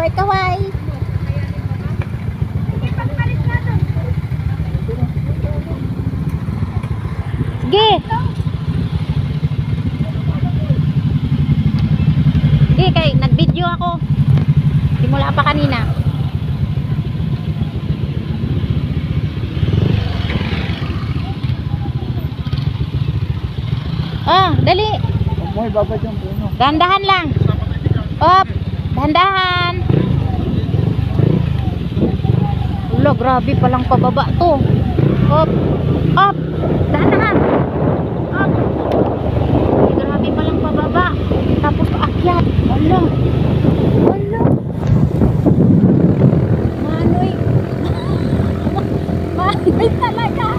Kaway-kaway. Sige. Sige, kay nag-video ako. Simula pa kanina. Oh, dali. May baba dyan, Bruno. Dahan-dahan lang. Op, dahan-dahan. Wala, grabe palang pababa to. Op, op, dahan-dahan. Op. Ay, grabe palang pababa. Tapos paakyat. Wala. Wala. Manoy. Manoy talaga.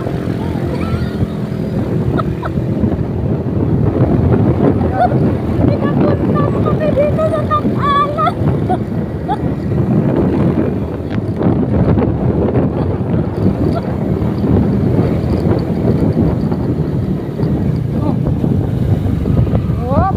Pinapunta mo kami dito sa Tangala. Whoop.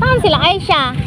Saan sila Aisha?